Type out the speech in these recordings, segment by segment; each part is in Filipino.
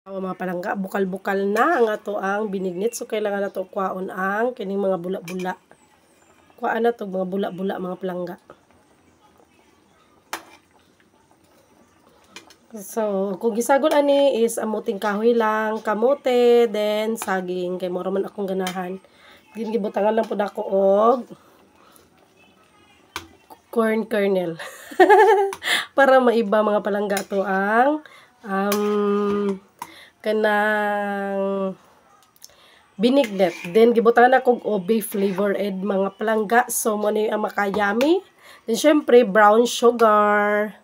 Mga palangga, bukal-bukal na ang ato ang binignit. So, kailangan na ito kwaon ang kining mga bula-bula. Kwaan na ito mga bula-bula, mga palangga. So, kung gisagol ani is amuting kahoy lang, kamote, then saging. Kay mura man akong ganahan. Din gibutangan lang po na ako og corn kernel. Para maiba mga palangga to ang kanang binignet. Then gibutangan ako og beef flavor ed mga palangga. So mo ni ang makayami. Then syempre brown sugar.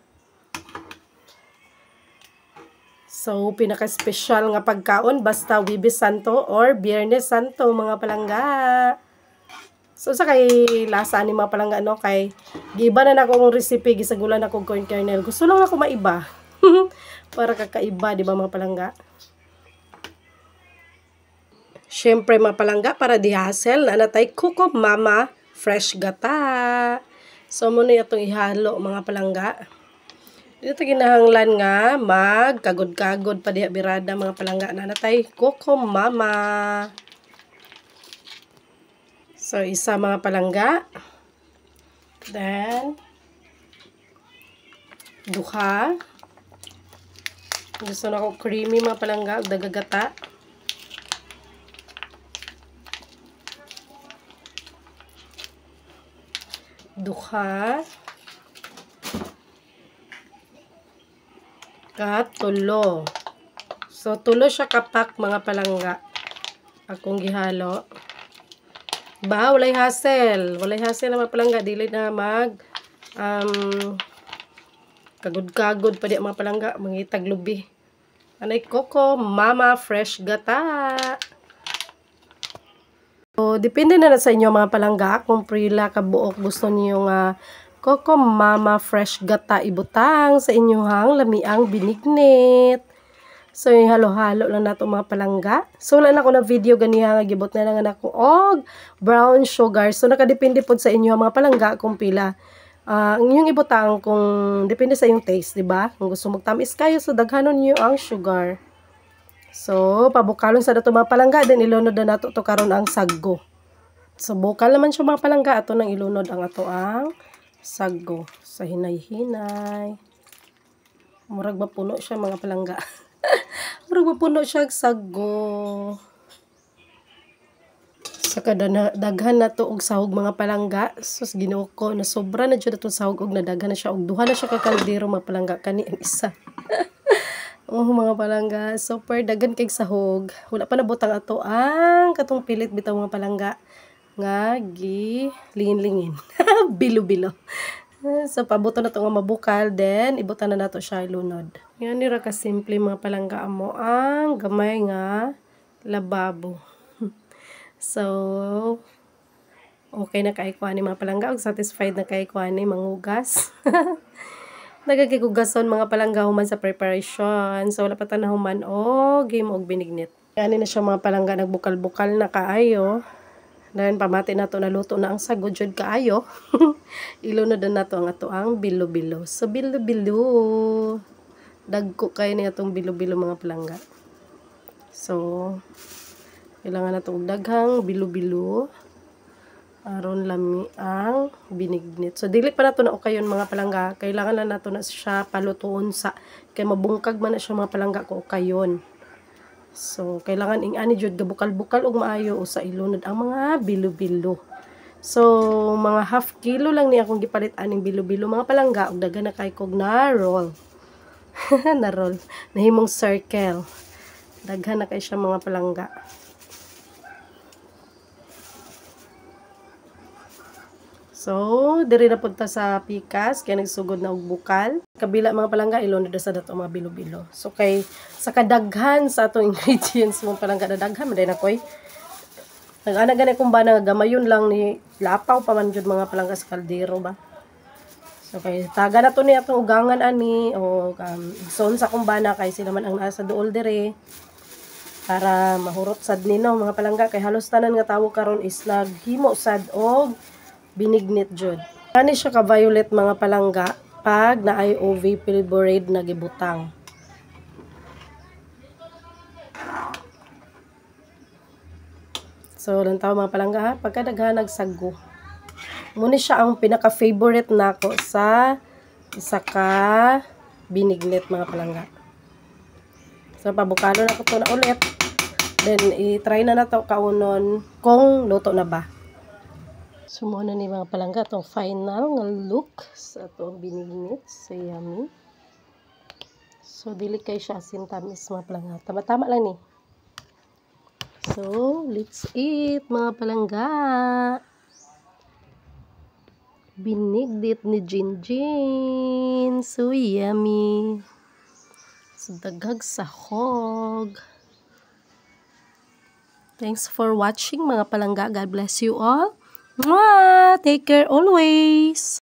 So pinaka-special nga pagkaon basta Huwebes Santo or Biyernes Santo mga palangga. So sa kay lasa ni mga palangga no kay giba na nako ang recipe gisagulan ako corn kernel. Gusto lang ako maiba. Para kakaiba di ba mga palangga? Syempre mga palangga para di hassle na natay Coco Mama fresh gata. So muna itong ihalo mga palangga. Dito kinahanglan nga magkagod-kagod pa diha birada mga palangga na natay Coco Mama. So isa mga palangga. Then duha. Gusto na ko creamy mga palangga ug dagagata. Duha. Tulo. So tulo siya kapak mga palangga. Akong gihalo. Ba, walay hassle. Walay hassle na mga palangga. Dili na mag kagod-kagod pa di mga palangga. Mangitag lubi. Anay Coco Mama fresh gata. So, depende na sa inyo mga palangga kung prila kabuok gusto niyo nga Coco Mama fresh gata ibutang sa inyohang lamiang binignit. So, yung halo-halo lang nato mga palangga. So, wala na ako na video ganiha nga gibot na lang ako og brown sugar. So, nakadepende po sa inyo mga palangga kung pila. Yung ibutang kung depende sa yung taste, di ba? Kung gusto magtamis kayo, so daghanon niyo ang sugar. So, pabukalon sa dato mga palangga, then ilunod na nato to karon ang saggo. So, bukal naman siya mga palangga, ato nang ilunod ang ato ang saggo. Sa hinay-hinay. Murag mapuno siya mga palangga. Murag mapuno siya ang saggo. Saka daghan na to og sahog mga palangga. Sus Ginoo ko na sobra na jud atong sahog og nadaghan na siya og duha na siya ka kaldero mga palangga kani ang isa. Oh mga palangga, super daghan kay sahog. Wala pa nabutang ato ang katong pilit bitaw mga palangga nga gi lingin-lingin. Bilo-bilo. So pabuto na to nga mabukal then ibutan na nato siya ilunod. Yan ni ra ka simple mga palangga amo ang gamay nga lababo. So okay na kay kuani mga palangga og satisfied na kay kuani mangugas. Nagagigugason mga palangga human sa preparation. So, wala pa tanahuman o game og binignit. Yan na siya mga palangga nagbukal-bukal na kaayo. Then, pamati na to naluto na ang sagod jud kaayo. Ilunod na nato ang ato ang bilo-bilo. So, bilo-bilo. Dagko kayo ni atong bilo-bilo mga palangga. So, kailangan na itong daghang bilo-bilo. Aron lami ang binignit. So, dili pa nato na o kayon mga palangga. Kailangan na nato na siya palutuon sa, kaya mabungkag man na siya mga palangga ko o kayon. So, kailangan ing-ani jud gabukal-bukal og maayo o sa ilunod ang mga bilo-bilo. So, mga half kilo lang ni akong gipalit aning bilo-bilo mga palangga og daghan na kay kog na roll. Na roll. Nahimong circle. Daghan na kay siya mga palangga. So, diri na punta sa pikas, kaya nagsugod na og bukal. Kabila mga palangga, ilunod na sa dato mga bilo-bilo. So, kay sa kadaghan sa atong ingredients mga palangga, nadaghan, maday na koy. Nag-ana-gana kung ba na gamayon lang ni lapaw pa man jud mga palangga sa kaldero ba. So, kay taga na to ni atong ugangan ani, o son sa kumbana, kay sila man ang nasa duol dire. Para mahurot sad nino mga palangga, kay halos tanan nga tawo karon is naghimo sad og binignit jud. Ani siya ka violet mga palangga pag naay OV flavored na gibutang. So, lantaw mga palangga ha, pagkadaghanag sago. Muna siya ang pinaka-favorite nako sa isa ka binignit mga palangga. So, pabukalo na ko to na ulit. Then, i-try na to kaunon kung luto na ba. So, muna ni mga palangga itong final nga look sa itong binignit. So, yummy. So, dili kay siya asin tamis mga palangga. Tama-tama lang ni. So, let's eat mga palangga. Binignit ni Jinjin. So, yummy. So, daghag sahog. Thanks for watching mga palangga. God bless you all. Mwah! Take care always.